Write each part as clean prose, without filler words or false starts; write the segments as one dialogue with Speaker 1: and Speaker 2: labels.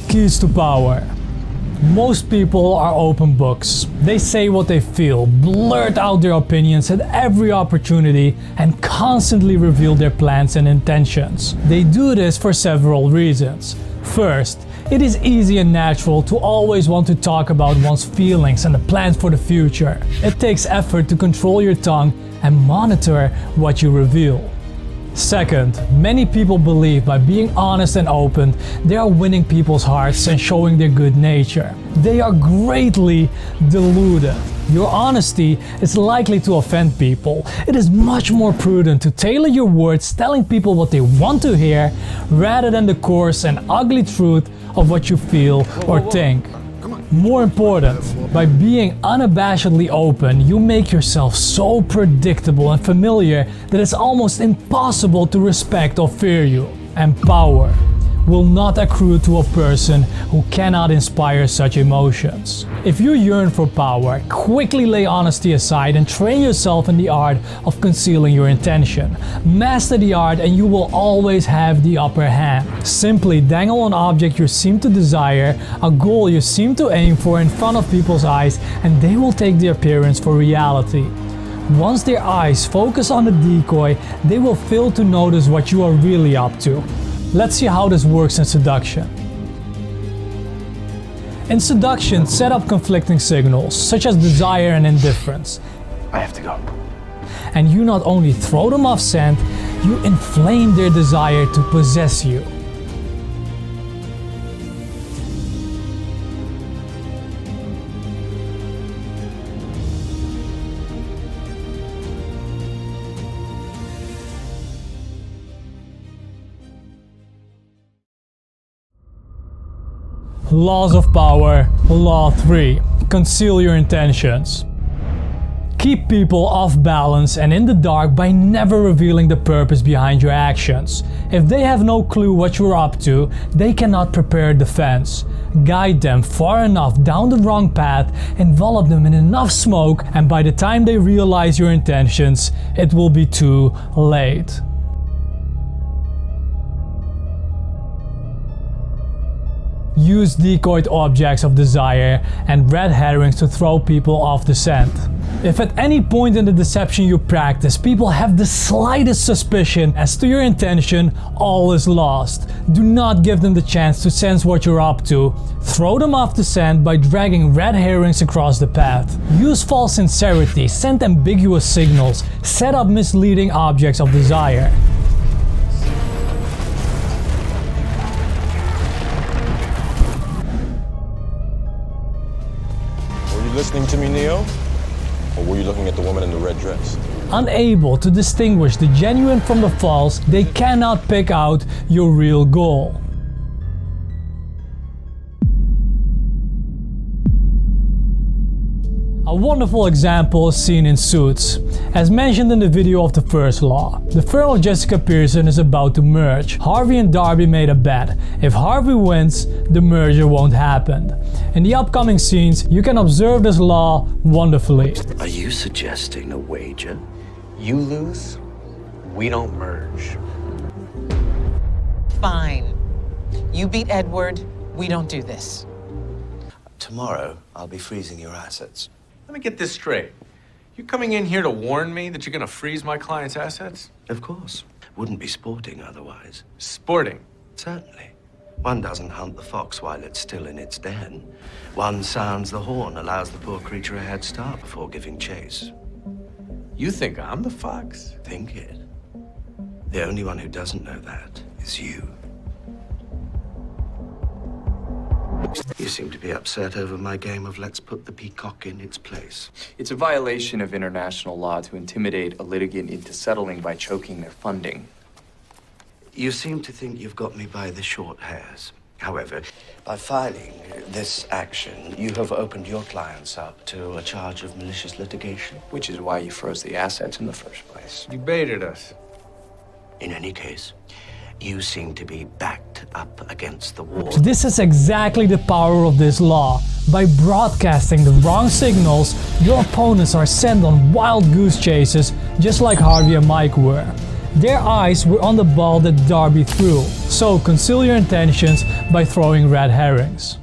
Speaker 1: Keys to power. Most people are open books. They say what they feel, blurt out their opinions at every opportunity, and constantly reveal their plans and intentions. They do this for several reasons. First, it is easy and natural to always want to talk about one's feelings and the plans for the future. It takes effort to control your tongue and monitor what you reveal. Second, many people believe by being honest and open, they are winning people's hearts and showing their good nature. They are greatly deluded. Your honesty is likely to offend people. It is much more prudent to tailor your words, telling people what they want to hear, rather than the coarse and ugly truth of what you feel or think. More important, by being unabashedly open, you make yourself so predictable and familiar that it's almost impossible to respect or fear you. And power will not accrue to a person who cannot inspire such emotions. If you yearn for power, quickly lay honesty aside and train yourself in the art of concealing your intention. Master the art and you will always have the upper hand. Simply dangle an object you seem to desire, a goal you seem to aim for in front of people's eyes, and they will take the appearance for reality. Once their eyes focus on the decoy, they will fail to notice what you are really up to. Let's see how this works in seduction. In seduction, set up conflicting signals, such as desire and indifference.
Speaker 2: I have to go.
Speaker 1: And you not only throw them off scent, you inflame their desire to possess you. Laws of power. Law 3. Conceal your intentions. Keep people off balance and in the dark by never revealing the purpose behind your actions. If they have no clue what you're up to, they cannot prepare a defense. Guide them far enough down the wrong path, envelop them in enough smoke, and by the time they realize your intentions, it will be too late. Use decoyed objects of desire and red herrings to throw people off the scent. If at any point in the deception you practice, people have the slightest suspicion as to your intention, all is lost. Do not give them the chance to sense what you're up to. Throw them off the scent by dragging red herrings across the path. Use false sincerity, send ambiguous signals, set up misleading objects of desire.
Speaker 3: Listening to me, Neo? Or were you looking at the woman in the red dress?
Speaker 1: Unable to distinguish the genuine from the false, they cannot pick out your real goal. A wonderful example is seen in Suits. As mentioned in the video of the first law, the firm of Jessica Pearson is about to merge. Harvey and Darby made a bet. If Harvey wins, the merger won't happen. In the upcoming scenes, you can observe this law wonderfully.
Speaker 4: Are you suggesting a wager? You lose, we don't merge.
Speaker 5: Fine. You beat Edward, we don't do this.
Speaker 4: Tomorrow, I'll be freezing your assets.
Speaker 2: Let me get this straight. You coming in here to warn me that you're gonna freeze my client's assets?
Speaker 4: Of course. Wouldn't be sporting otherwise.
Speaker 2: Sporting.
Speaker 4: Certainly. One doesn't hunt the fox while it's still in its den. One sounds the horn, allows the poor creature a head start before giving chase.
Speaker 2: You think I'm the fox?
Speaker 4: Think it. The only one who doesn't know that is you. You seem to be upset over my game of let's put the peacock in its place.
Speaker 6: It's a violation of international law to intimidate a litigant into settling by choking their funding.
Speaker 4: You seem to think you've got me by the short hairs. However, by filing this action, you have opened your clients up to a charge of malicious litigation.
Speaker 6: Which is why you froze the assets in the first place.
Speaker 2: You baited us.
Speaker 4: In any case, you seem to be backed up against the wall.
Speaker 1: This is exactly the power of this law. By broadcasting the wrong signals, your opponents are sent on wild goose chases, just like Harvey and Mike were. Their eyes were on the ball that Darby threw, so conceal your intentions by throwing red herrings.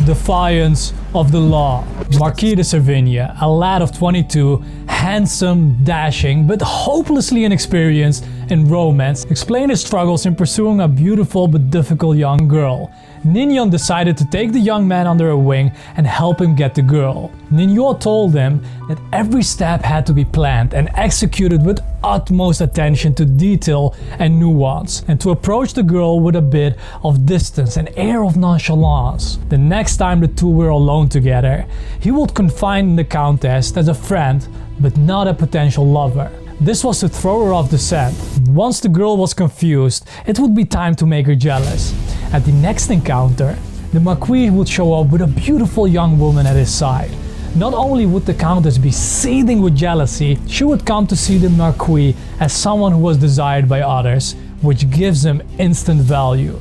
Speaker 1: Defiance of the law. Marquis de Servigne, a lad of 22, handsome, dashing, but hopelessly inexperienced in romance, explained his struggles in pursuing a beautiful but difficult young girl. Nignon decided to take the young man under her wing and help him get the girl. Nignon told him that every step had to be planned and executed with utmost attention to detail and nuance, and to approach the girl with a bit of distance and air of nonchalance. The next time the two were alone together, he would confide in the Countess as a friend, but not a potential lover. This was to throw her off the scent. Once the girl was confused, it would be time to make her jealous. At the next encounter, the Marquis would show up with a beautiful young woman at his side. Not only would the Countess be seething with jealousy, she would come to see the Marquis as someone who was desired by others, which gives him instant value.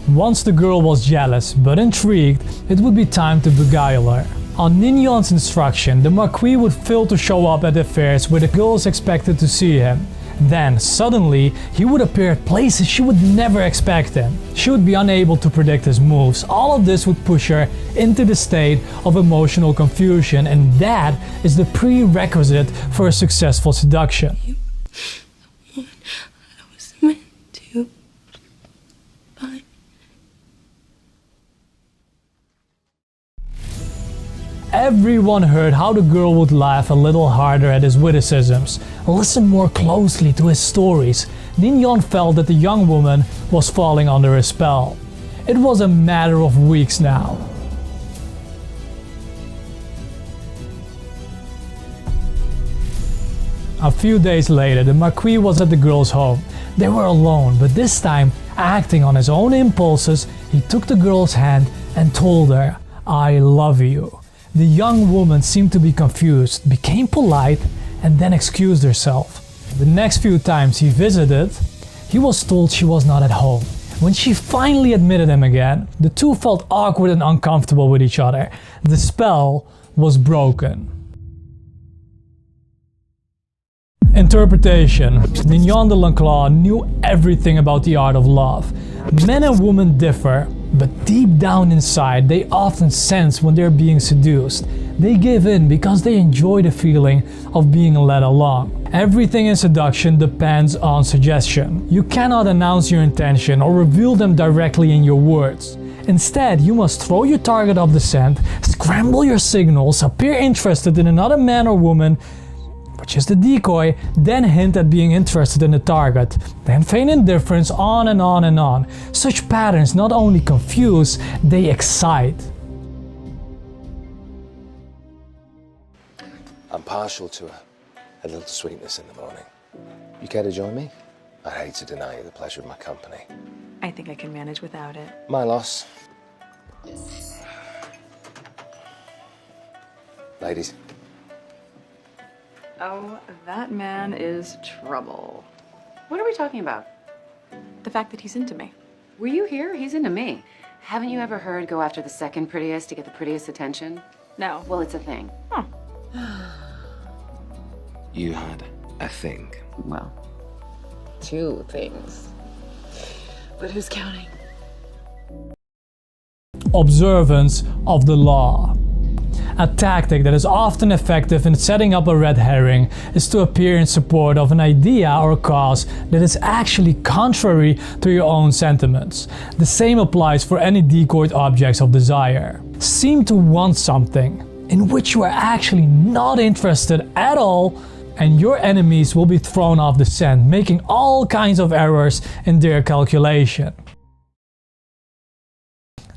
Speaker 1: Once the girl was jealous but intrigued, it would be time to beguile her. On Nignon's instruction, the Marquis would fail to show up at affairs where the girls expected to see him. Then, suddenly, he would appear at places she would never expect him. She would be unable to predict his moves. All of this would push her into the state of emotional confusion, and that is the prerequisite for a successful seduction.
Speaker 7: I was meant to find.
Speaker 1: Everyone heard how the girl would laugh a little harder at his witticisms, listen more closely to his stories. Nignon felt that the young woman was falling under his spell. It was a matter of weeks now. A few days later, the Marquis was at the girl's home. They were alone, but this time, acting on his own impulses, he took the girl's hand and told her, "I love you." The young woman seemed to be confused, became polite, and then excused herself. The next few times he visited, he was told she was not at home. When she finally admitted him again, the two felt awkward and uncomfortable with each other. The spell was broken. Interpretation. Nignon de L'Enclos knew everything about the art of love. Men and women differ, but deep down inside, they often sense when they're being seduced. They give in because they enjoy the feeling of being led along. Everything in seduction depends on suggestion. You cannot announce your intention or reveal them directly in your words. Instead, you must throw your target off the scent, scramble your signals, appear interested in another man or woman, which is the decoy, then hint at being interested in the target, then feign indifference, on and on and on. Such patterns not only confuse, they excite.
Speaker 8: I'm partial to a little sweetness in the morning. You care to join me? I'd hate to deny you the pleasure of my company.
Speaker 9: I think I can manage without it.
Speaker 8: My loss. Ladies.
Speaker 9: Oh, that man is trouble.
Speaker 10: What are we talking about?
Speaker 9: The fact that he's into me.
Speaker 10: Were you here? He's into me. Haven't you ever heard go after the second prettiest to get the prettiest attention?
Speaker 9: No.
Speaker 10: Well, it's a thing.
Speaker 9: Huh.
Speaker 4: You had a thing.
Speaker 10: Well, two things. But who's counting?
Speaker 1: Observance of the law. A tactic that is often effective in setting up a red herring is to appear in support of an idea or cause that is actually contrary to your own sentiments. The same applies for any decoyed objects of desire. Seem to want something in which you are actually not interested at all, and your enemies will be thrown off the scent, making all kinds of errors in their calculation.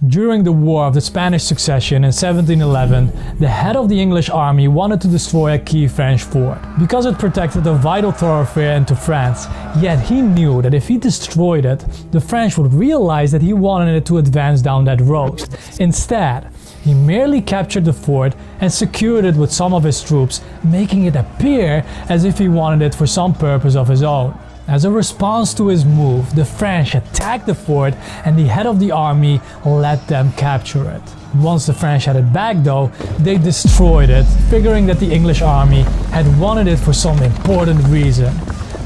Speaker 1: During the War of the Spanish Succession in 1711, the head of the English army wanted to destroy a key French fort because it protected a vital thoroughfare into France. Yet he knew that if he destroyed it, the French would realize that he wanted it to advance down that road. Instead, he merely captured the fort and secured it with some of his troops, making it appear as if he wanted it for some purpose of his own. As a response to his move, the French attacked the fort and the head of the army let them capture it. Once the French had it back though, they destroyed it, figuring that the English army had wanted it for some important reason.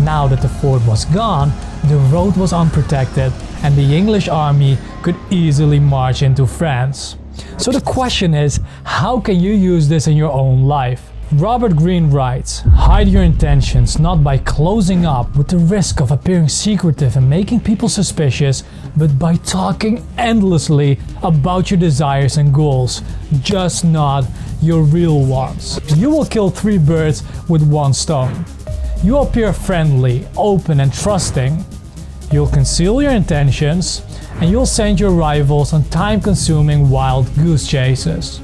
Speaker 1: Now that the fort was gone, the road was unprotected and the English army could easily march into France. So the question is, how can you use this in your own life? Robert Greene writes, hide your intentions not by closing up with the risk of appearing secretive and making people suspicious, but by talking endlessly about your desires and goals, just not your real ones. You will kill 3 birds with 1 stone. You appear friendly, open and trusting. You'll conceal your intentions, and you'll send your rivals on time-consuming wild goose chases.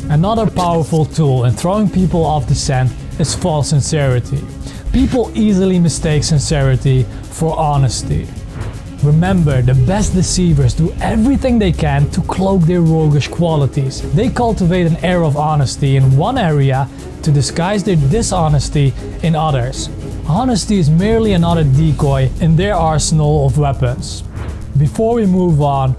Speaker 1: Another powerful tool in throwing people off the scent is false sincerity. People easily mistake sincerity for honesty. Remember, the best deceivers do everything they can to cloak their roguish qualities. They cultivate an air of honesty in one area to disguise their dishonesty in others. Honesty is merely another decoy in their arsenal of weapons. Before we move on,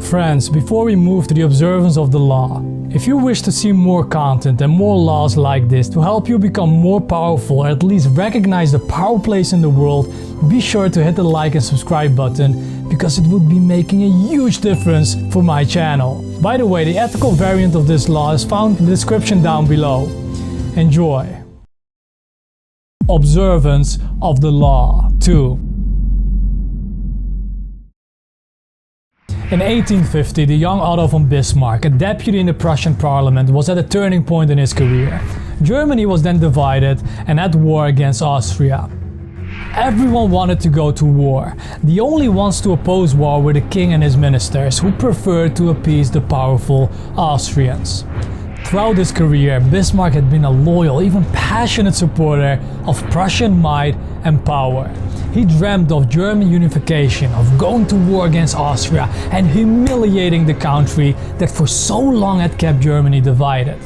Speaker 1: friends, before we move to the observance of the law, if you wish to see more content and more laws like this to help you become more powerful or at least recognize the power place in the world, be sure to hit the like and subscribe button because it would be making a huge difference for my channel. By the way, the ethical variant of this law is found in the description down below. Enjoy. Observance of the law 2. In 1850, the young Otto von Bismarck, a deputy in the Prussian parliament, was at a turning point in his career. Germany was then divided and at war against Austria. Everyone wanted to go to war. The only ones to oppose war were the king and his ministers, who preferred to appease the powerful Austrians. Throughout his career, Bismarck had been a loyal, even passionate supporter of Prussian might and power. He dreamt of German unification, of going to war against Austria and humiliating the country that for so long had kept Germany divided.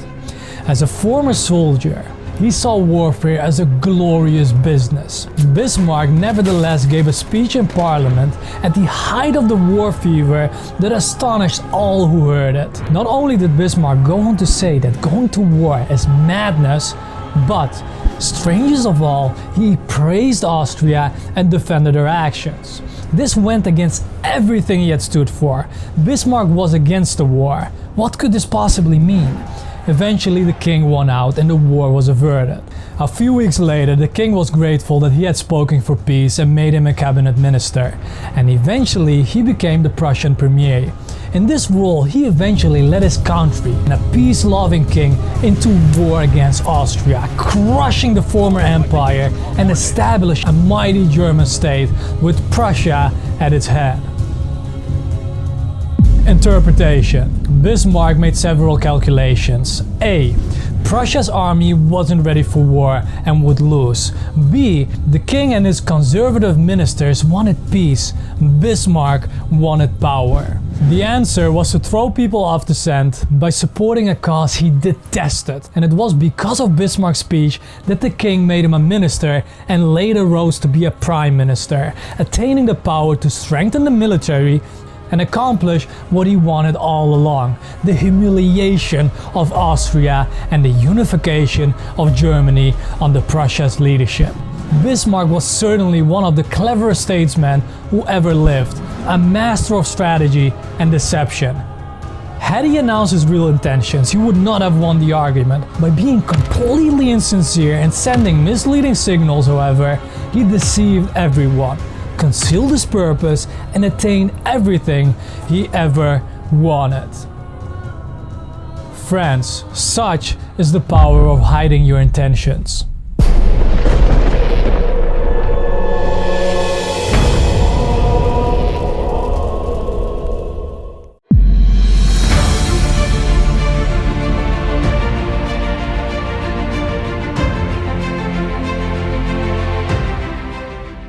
Speaker 1: As a former soldier, he saw warfare as a glorious business. Bismarck nevertheless gave a speech in Parliament at the height of the war fever that astonished all who heard it. Not only did Bismarck go on to say that going to war is madness, but, strangest of all, he praised Austria and defended her actions. This went against everything he had stood for. Bismarck was against the war. What could this possibly mean? Eventually the king won out and the war was averted. A few weeks later, the king was grateful that he had spoken for peace and made him a cabinet minister. And eventually he became the Prussian premier. In this role, he eventually led his country, a peace-loving king, into war against Austria, crushing the former empire and established a mighty German state with Prussia at its head. Interpretation. Bismarck made several calculations. A. Prussia's army wasn't ready for war and would lose. B. The king and his conservative ministers wanted peace. Bismarck wanted power. The answer was to throw people off the scent by supporting a cause he detested. And it was because of Bismarck's speech that the king made him a minister and later rose to be a prime minister, attaining the power to strengthen the military and accomplish what he wanted all along, the humiliation of Austria and the unification of Germany under Prussia's leadership. Bismarck was certainly one of the cleverest statesmen who ever lived, a master of strategy and deception. Had he announced his real intentions, he would not have won the argument. By being completely insincere and sending misleading signals, however, he deceived everyone, concealed his purpose, and attained everything he ever wanted. Friends, such is the power of hiding your intentions.